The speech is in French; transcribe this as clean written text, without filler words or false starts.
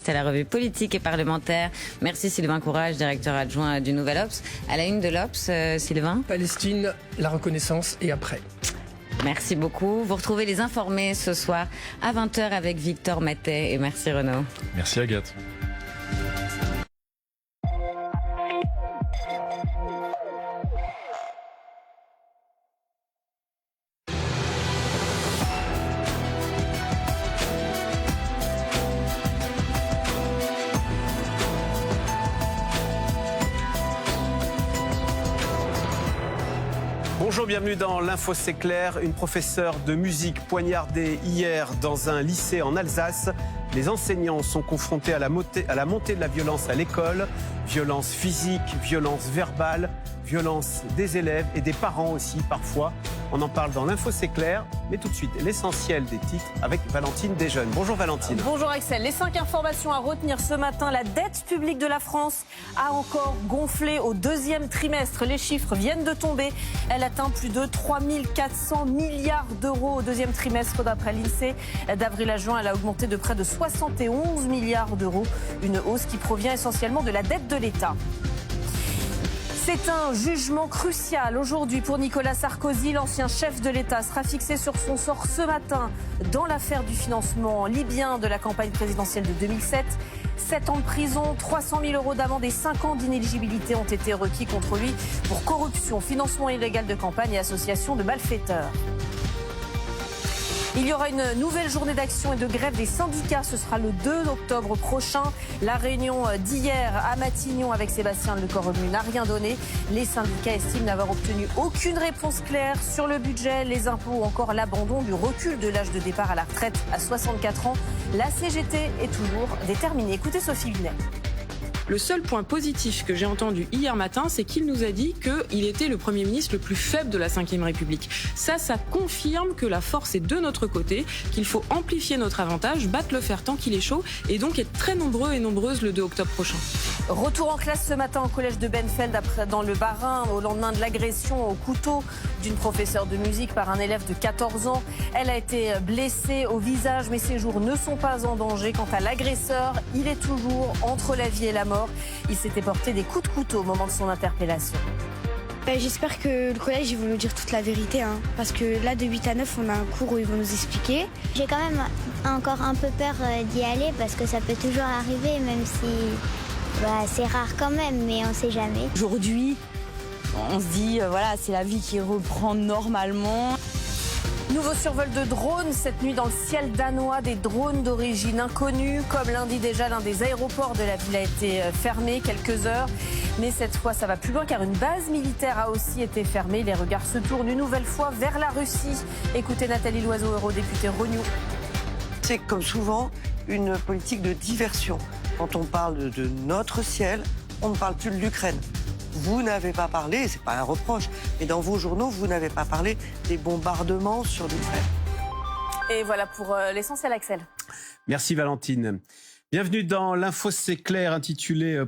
C'est la revue politique et parlementaire. Merci Sylvain Courage, directeur adjoint du Nouvel Obs. À la une de l'Obs, Sylvain. Palestine, la reconnaissance et après. Merci beaucoup. Vous retrouvez les informés ce soir à 20h avec Victor Matet. Et merci Renaud. Merci Agathe. Bonjour, bienvenue dans l'Info C'est Clair. Une professeure de musique poignardée hier dans un lycée en Alsace. Les enseignants sont confrontés à la montée de la violence à l'école. Violence physique, violence verbale, violence des élèves et des parents aussi parfois. On en parle dans l'Info C'est Clair. Mais tout de suite, l'essentiel des titres avec Valentine Desjeunes. Bonjour Valentine. Bonjour Axel. Les 5 informations à retenir ce matin. La dette publique de la France a encore gonflé au deuxième trimestre. Les chiffres viennent de tomber. Elle atteint plus de 3 400 milliards d'euros au deuxième trimestre d'après l'INSEE. D'avril à juin, elle a augmenté de près de 71 milliards d'euros. Une hausse qui provient essentiellement de la dette de l'État. C'est un jugement crucial aujourd'hui pour Nicolas Sarkozy. L'ancien chef de l'État sera fixé sur son sort ce matin dans l'affaire du financement libyen de la campagne présidentielle de 2007. 7 ans de prison, 300 000 euros d'amende et 5 ans d'inéligibilité ont été requis contre lui pour corruption, financement illégal de campagne et association de malfaiteurs. Il y aura une nouvelle journée d'action et de grève des syndicats. Ce sera le 2 octobre prochain. La réunion d'hier à Matignon avec Sébastien Lecornu n'a rien donné. Les syndicats estiment n'avoir obtenu aucune réponse claire sur le budget, les impôts ou encore l'abandon du recul de l'âge de départ à la retraite à 64 ans. La CGT est toujours déterminée. Écoutez Sophie Lunet. Le seul point positif que j'ai entendu hier matin, c'est qu'il nous a dit qu'il était le Premier ministre le plus faible de la Ve République. Ça confirme que la force est de notre côté, qu'il faut amplifier notre avantage, battre le fer tant qu'il est chaud et donc être très nombreux et nombreuses le 2 octobre prochain. Retour en classe ce matin au collège de Benfeld dans le Bas-Rhin au lendemain de l'agression au couteau d'une professeure de musique par un élève de 14 ans. Elle a été blessée au visage mais ses jours ne sont pas en danger. Quant à l'agresseur, il est toujours entre la vie et la mort. Il s'était porté des coups de couteau au moment de son interpellation. J'espère que le collège ils vont nous dire toute la vérité parce que là de 8 à 9 on a un cours où ils vont nous expliquer. J'ai quand même encore un peu peur d'y aller parce que ça peut toujours arriver même si c'est rare quand même mais on sait jamais. Aujourd'hui on se dit voilà c'est la vie qui reprend normalement. Nouveau survol de drones cette nuit dans le ciel danois, des drones d'origine inconnue. Comme lundi déjà, l'un des aéroports de la ville a été fermé quelques heures. Mais cette fois, ça va plus loin car une base militaire a aussi été fermée. Les regards se tournent une nouvelle fois vers la Russie. Écoutez Nathalie Loiseau, eurodéputée Renew. C'est comme souvent une politique de diversion. Quand on parle de notre ciel, on ne parle plus de l'Ukraine. Vous n'avez pas parlé, c'est pas un reproche, mais dans vos journaux, vous n'avez pas parlé des bombardements sur l'Ukraine. Et voilà pour l'essentiel, Axel. Merci Valentine. Bienvenue dans l'Info C'est Clair intitulé